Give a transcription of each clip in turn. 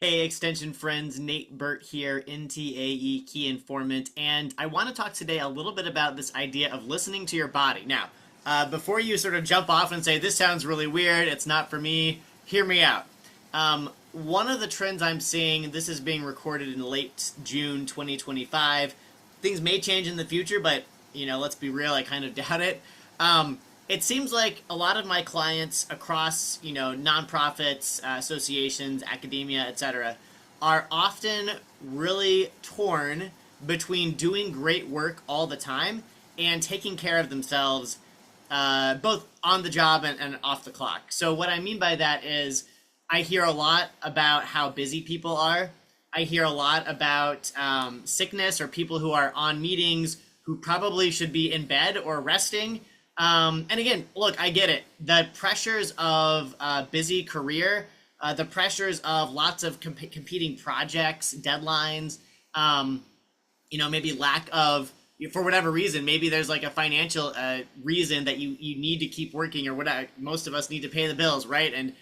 Hey, Extension friends, Nate Burt here, NTAE Key Informant, and I want to talk today a little bit about this idea of listening to your body. Now, before you sort of jump off and say, this sounds really weird, it's not for me, hear me out. One of the trends I'm seeing, this is being recorded in late June 2025. Things may change in the future, but, let's be real, I kind of doubt it. It seems like a lot of my clients across, nonprofits, associations, academia, etc., are often really torn between doing great work all the time and taking care of themselves, both on the job and off the clock. So what I mean by that is I hear a lot about how busy people are. I hear a lot about sickness or people who are on meetings who probably should be in bed or resting. And again, look, I get it. The pressures of a busy career, the pressures of lots of competing projects, deadlines, maybe lack of, for whatever reason, maybe there's like a financial reason that you need to keep working or whatever. Most of us need to pay the bills, right? And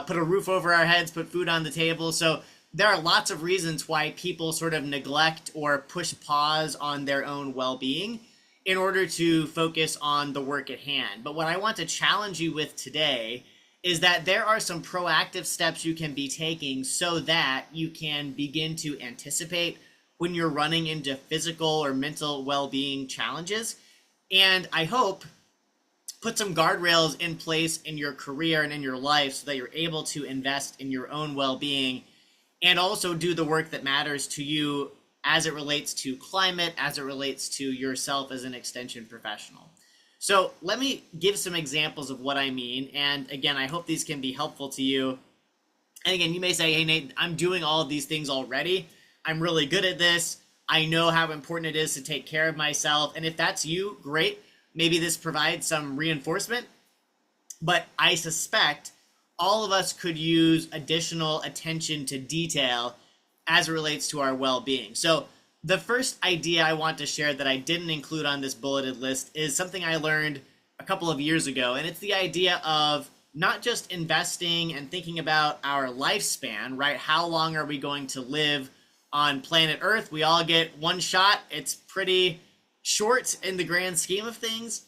put a roof over our heads, put food on the table. So there are lots of reasons why people sort of neglect or push pause on their own well-being in order to focus on the work at hand. But what I want to challenge you with today is that there are some proactive steps you can be taking so that you can begin to anticipate when you're running into physical or mental well-being challenges. And I hope put some guardrails in place in your career and in your life so that you're able to invest in your own well-being and also do the work that matters to you as it relates to climate, as it relates to yourself as an extension professional. So let me give some examples of what I mean. And again, I hope these can be helpful to you. And again, you may say, hey, Nate, I'm doing all of these things already. I'm really good at this. I know how important it is to take care of myself. And if that's you, great. Maybe this provides some reinforcement. But I suspect all of us could use additional attention to detail as it relates to our well-being. So the first idea I want to share that I didn't include on this bulleted list is something I learned a couple of years ago, and it's the idea of not just investing and thinking about our lifespan, right? How long are we going to live on planet Earth? We all get one shot. It's pretty short in the grand scheme of things.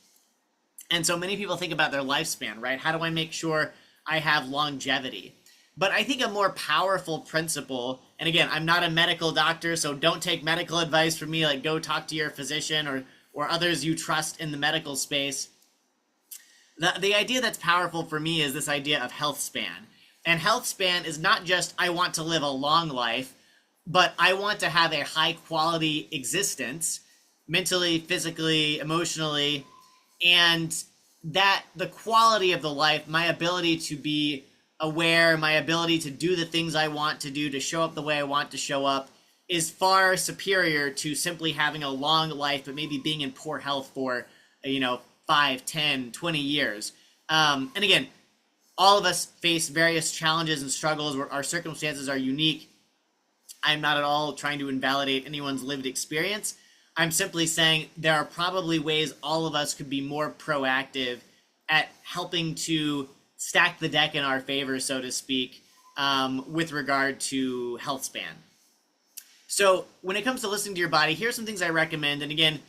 And so many people think about their lifespan, right? How do I make sure I have longevity? But I think a more powerful principle, and again, I'm not a medical doctor, so don't take medical advice from me, like go talk to your physician or others you trust in the medical space. The idea that's powerful for me is this idea of health span. And health span is not just I want to live a long life, but I want to have a high quality existence, mentally, physically, emotionally, and that the quality of the life, my ability to be aware, my ability to do the things I want to do, to show up the way I want to show up, is far superior to simply having a long life, but maybe being in poor health for, 5, 10, 20 years. And again, all of us face various challenges and struggles where our circumstances are unique. I'm not at all trying to invalidate anyone's lived experience. I'm simply saying there are probably ways all of us could be more proactive at helping to stack the deck in our favor, so to speak, with regard to health span. So when it comes to listening to your body, here's some things I recommend. And again,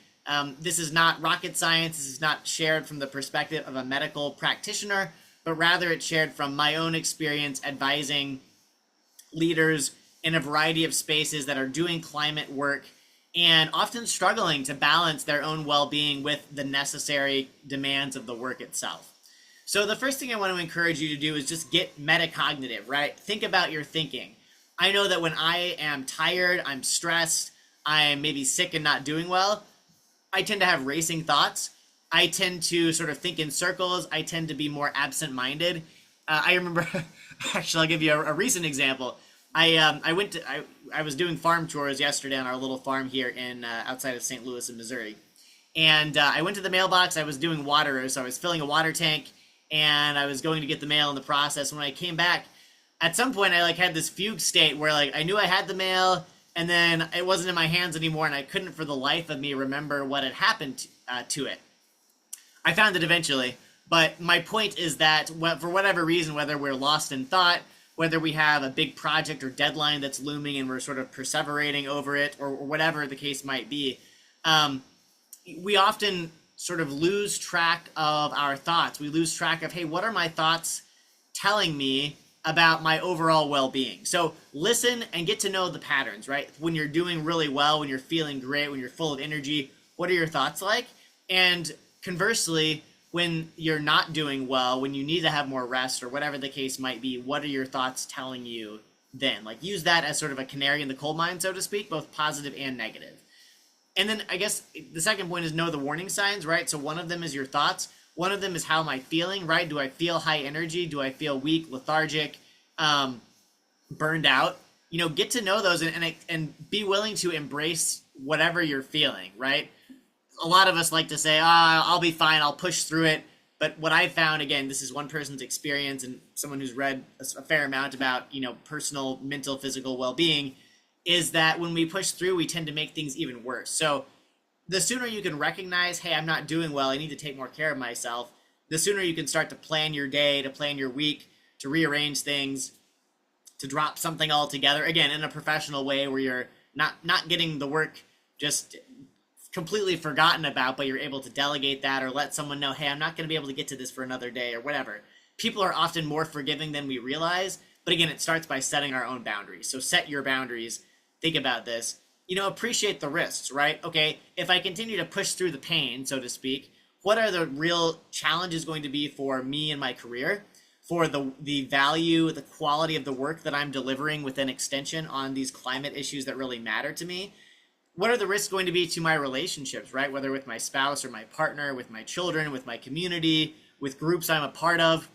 this is not rocket science. This is not shared from the perspective of a medical practitioner, but rather it's shared from my own experience advising leaders in a variety of spaces that are doing climate work and often struggling to balance their own well-being with the necessary demands of the work itself. So the first thing I want to encourage you to do is just get metacognitive, right? Think about your thinking. I know that when I am tired, I'm stressed, I'm maybe sick and not doing well, I tend to have racing thoughts. I tend to sort of think in circles. I tend to be more absent-minded. I remember, actually, I'll give you a recent example. I was doing farm chores yesterday on our little farm here in outside of St. Louis in Missouri. And I went to the mailbox. I was doing water, so I was filling a water tank, and I was going to get the mail in the process. When I came back, at some point I had this fugue state where I knew I had the mail, and then it wasn't in my hands anymore, and I couldn't for the life of me remember what had happened to it. I found it eventually, but my point is that for whatever reason, whether we're lost in thought, whether we have a big project or deadline that's looming and we're sort of perseverating over it, or whatever the case might be, we often sort of lose track of our thoughts. We lose track of, hey, what are my thoughts telling me about my overall well-being? So listen and get to know the patterns, right? When you're doing really well, when you're feeling great, when you're full of energy, what are your thoughts like? And conversely, when you're not doing well, when you need to have more rest or whatever the case might be, what are your thoughts telling you then? Like, use that as sort of a canary in the coal mine, so to speak, both positive and negative. And then I guess the second point is know the warning signs, right? So one of them is your thoughts. One of them is how am I feeling, right? Do I feel high energy? Do I feel weak, lethargic, burned out? Get to know those and be willing to embrace whatever you're feeling, right? A lot of us like to say, I'll be fine, I'll push through it. But what I found, again, this is one person's experience and someone who's read a fair amount about, personal, mental, physical well-being, is that when we push through, we tend to make things even worse. So the sooner you can recognize, hey, I'm not doing well, I need to take more care of myself, the sooner you can start to plan your day, to plan your week, to rearrange things, to drop something altogether, again, in a professional way where you're not getting the work just completely forgotten about, but you're able to delegate that or let someone know, hey, I'm not going to be able to get to this for another day or whatever. People are often more forgiving than we realize, but again, it starts by setting our own boundaries. So set your boundaries. Think about this. Appreciate the risks, right? Okay, if I continue to push through the pain, so to speak, what are the real challenges going to be for me and my career, for the value, the quality of the work that I'm delivering within Extension on these climate issues that really matter to me? What are the risks going to be to my relationships, right? Whether with my spouse or my partner, with my children, with my community, with groups I'm a part of.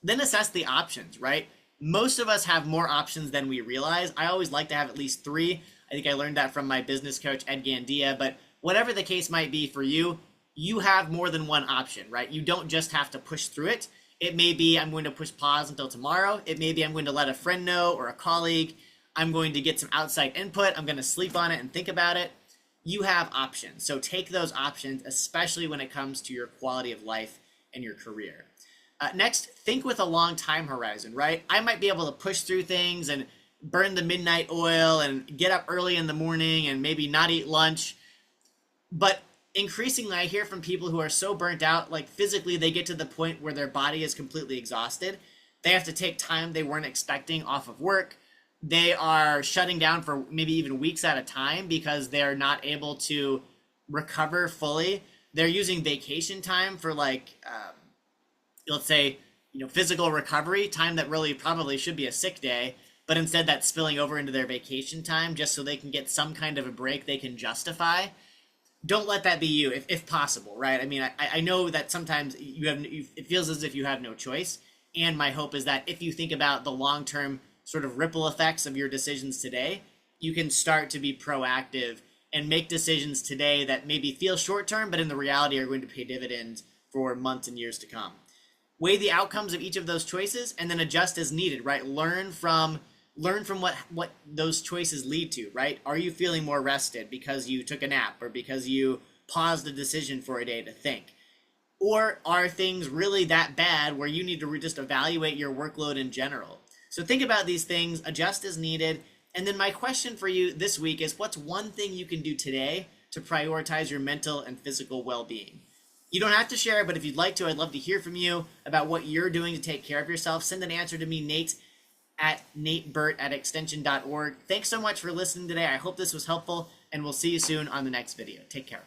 Then assess the options, right? Most of us have more options than we realize. I always like to have at least 3. I think I learned that from my business coach, Ed Gandia. But whatever the case might be for you, you have more than one option, right? You don't just have to push through it. It may be I'm going to push pause until tomorrow. It may be I'm going to let a friend know or a colleague. I'm going to get some outside input. I'm going to sleep on it and think about it. You have options. So take those options, especially when it comes to your quality of life and your career. Next, think with a long time horizon, right? I might be able to push through things and burn the midnight oil and get up early in the morning and maybe not eat lunch. But increasingly, I hear from people who are so burnt out, like physically, they get to the point where their body is completely exhausted. They have to take time they weren't expecting off of work. They are shutting down for maybe even weeks at a time because they're not able to recover fully. They're using vacation time for let's say, physical recovery, time that really probably should be a sick day, but instead that's spilling over into their vacation time just so they can get some kind of a break they can justify. Don't let that be you, if possible, right? I mean, I know that sometimes it feels as if you have no choice, and my hope is that if you think about the long-term sort of ripple effects of your decisions today, you can start to be proactive and make decisions today that maybe feel short-term, but in the reality are going to pay dividends for months and years to come. Weigh the outcomes of each of those choices and then adjust as needed, right? Learn from what those choices lead to, right? Are you feeling more rested because you took a nap or because you paused a decision for a day to think? Or are things really that bad where you need to just evaluate your workload in general? So think about these things, adjust as needed. And then my question for you this week is, what's one thing you can do today to prioritize your mental and physical well-being? You don't have to share, but if you'd like to, I'd love to hear from you about what you're doing to take care of yourself. Send an answer to me, nateburt@extension.org. Thanks so much for listening today. I hope this was helpful, and we'll see you soon on the next video. Take care.